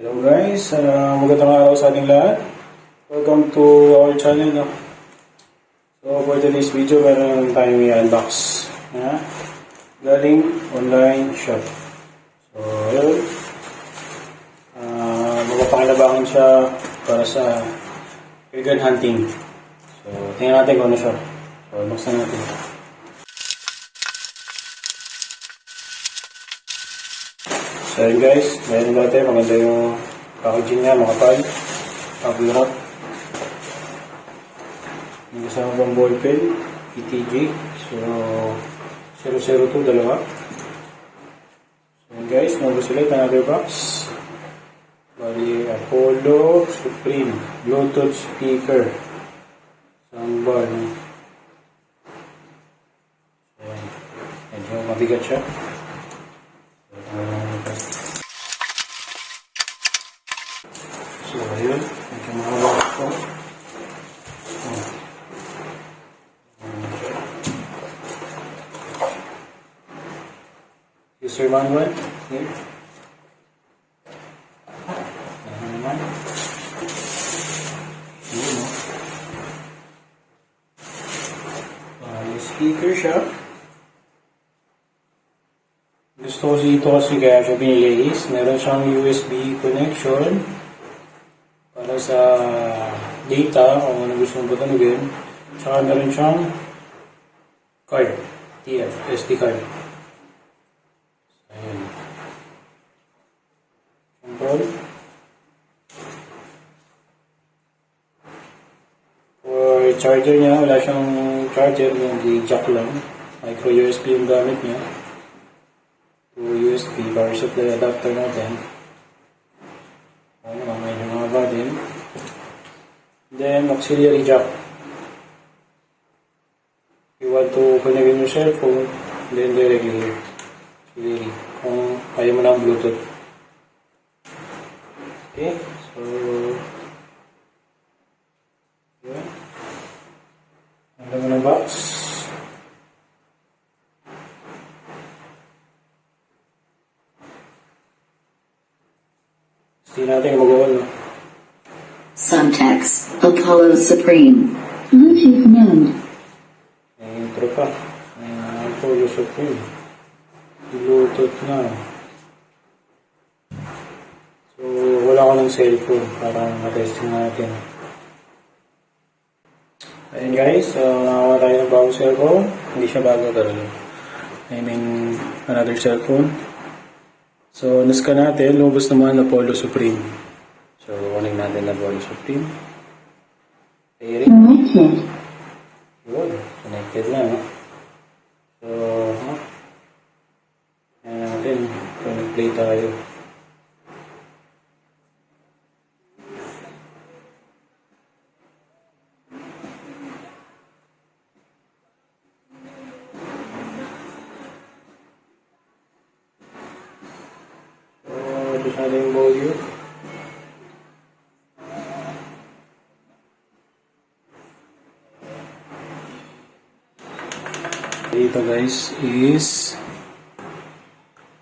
Hello guys, magandang araw sa ating lahat. Welcome to our channel. No? So for today's video, meron tayong i-unbox na galing online shop. So yun, magpapakinabangan siya para sa vegan hunting. So tingnan natin kung ano siya. So buksan natin. So yun guys, meron natin, maganda yung packaging niya, makapal, pag-wrap. May kasama pang ballpen, PTG, so 002, dalawa. So yun guys, nabos ulit another box. Bali, Apollo Supreme, Bluetooth speaker. Soundbar. Ayan, medyo mabigat siya. So, ayun. Medyo mahawak ko. User manual. Here. Ayan naman. Ayan, no? Yung speaker siya. Gusto ko dito kasi kaya siya pinili is meron siyang USB connection para sa data kung ano gusto mong patanugin. Tsaka meron siyang card, TF, SD card. Ayan. Control. For charger niya, wala siyang charger, hindi jack lang. Micro USB yung gamit niya. To USB power supply adapter natin. Ano, medyo mahaba din. Then, auxiliary jack. If you want to connect in your cell phone, then directly here. Auxiliary. Kung kaya mo na ang Bluetooth. Okay, so yun. Ang dami ng box. Hindi natin mag-on, no? Subtext, Apollo Supreme, Bluetooth mode. May intro pa. Apollo Supreme. Bluetooth na. So, wala ko ng cellphone para matesting natin. Ayun guys, nakawa tayo ng bagong cellphone. Hindi siya bago talaga. I mean, another cellphone. So, nascan natin, lumabas naman Apollo Supreme. So, kunin natin Apollo Supreme. Pairing. Connected. Yun, connected na, no? So, ayan natin, play tayo. Ito sa ating volume. Dito guys is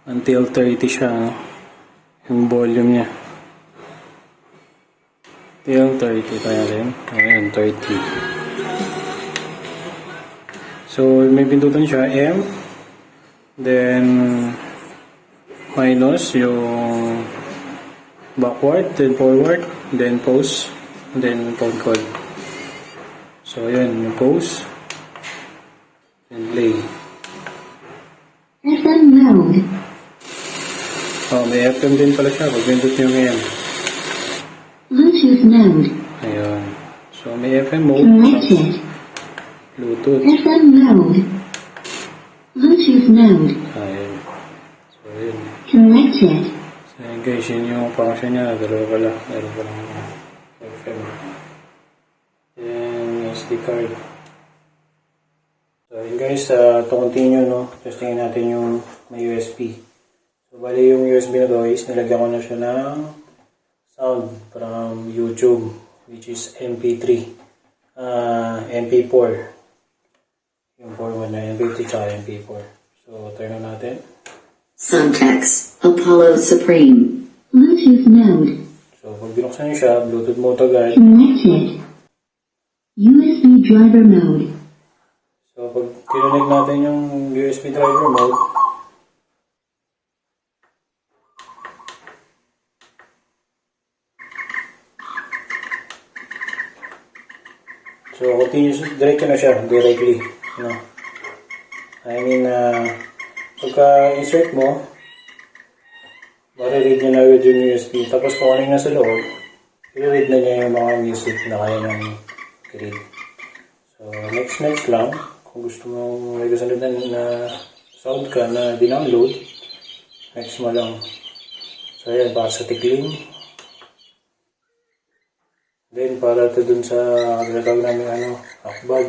until 30 siya, no? Yung volume niya. Till 30 tayo rin. Ayan, 30. So, may pindutan siya, M. Then, minus yung backward, then forward, then pause, then phone call. So, yun, yung pause, then play. FM mode. Oh, may FM din pala siya, pag pindot nyo ngayon. Bluetooth mode. Ayun. So, may FM mode. Connected. Bluetooth. FM mode. Bluetooth mode. Ayun. So, yun. Connected. So, yun guys, yun yung function niya. Dalawa pala. Meron pa lang FM. Then, SD card. So, yun guys, to continue, no, testingin natin yung may USB. So, bali yung USB na to is nilagyan ko na siya ng sound from YouTube, which is MP3, MP4. Yung format na MP3 tsaka MP4. So, turn on natin. Subtext, Apollo Supreme, Bluetooth Bluetooth mode. So, pag binuksan nyo siya, Bluetooth mode agad. Connected. USB driver mode. So, pag kinonect natin yung USB driver mode, so, continuous, diretso na siya, directly. No? I mean, pagka insert mo, mariread niya na agad yung USB. Tapos kung ano yung nasa loob, i-read na niya yung mga music na kaya nang i-read. So, next lang. Kung gusto mo may kasunod na sound ka na dinownload, next mo lang. So, ayan, para sa tikling. Then, para ito dun sa ginatawag namin hakbag.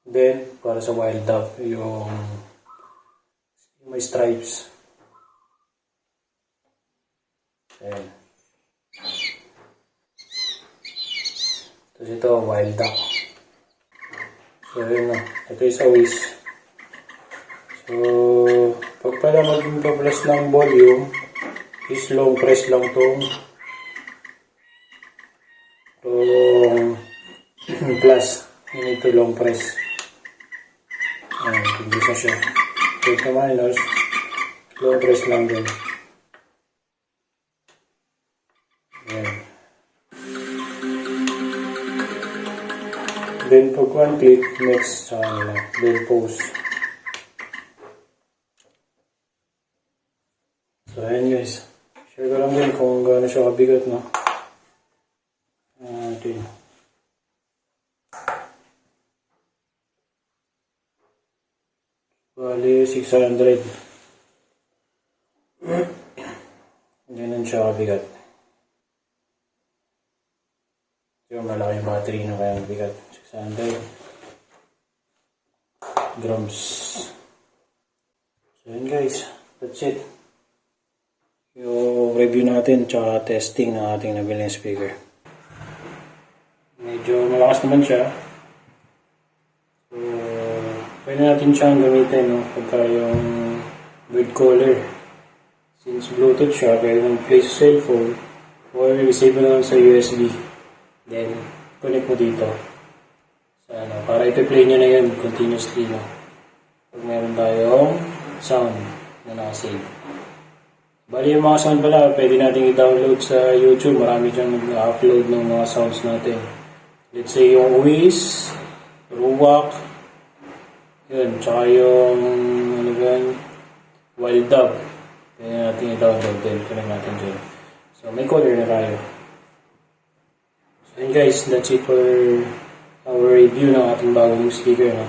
Then, para sa wild duck, yung may stripes. Ayan. Tapos ito, wild duck. So, yun na. Ito is always. So, pag pala mag-plus ng volume, is long press lang itong plus. You need to long press. Ayan, hindi na siya. Take the minus, long press lang din. Ayan. Then pag one click, next sa kanila. Then pause. So ayan guys. Share ko lang din kung gaano siya kabigat, no? Ito yun. Bali, 600. Ganun siya kabigat. Yung malaki yung battery na kaya mabigat. 600 grams. So yun guys, that's it. Yung review natin tsaka testing ng ating nabili na speaker. Medyo malakas naman siya. So, pwede natin siyang gamitin, no? Pagka yung bird caller. Since Bluetooth siya, pwede nang play sa cellphone or save mo lang sa USB. Then, connect mo dito. So, para ito-play nyo na yun continuously, no? Pag meron tayong sound na nakasave. Bali yung mga sound pala, pwede natin i-download sa YouTube. Marami dyan nag-upload ng mga sounds natin. Let's say yung Whiz, Ruwak, yun, tsaka yung Wild Dog. Pwede natin i-download din. Connect natin dyan. So, may color na tayo. So, yun guys, that's it for our review ng ating bagong speaker. No?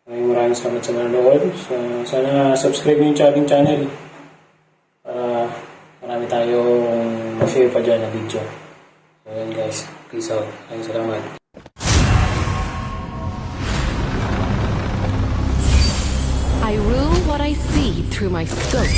Maraming salamat sa manonood. So, sana subscribe nyo yung ating channel. Para marami tayong share pa dyan na video. So, yun guys. Peace out. Maraming salamat. I rule what I see through my scope.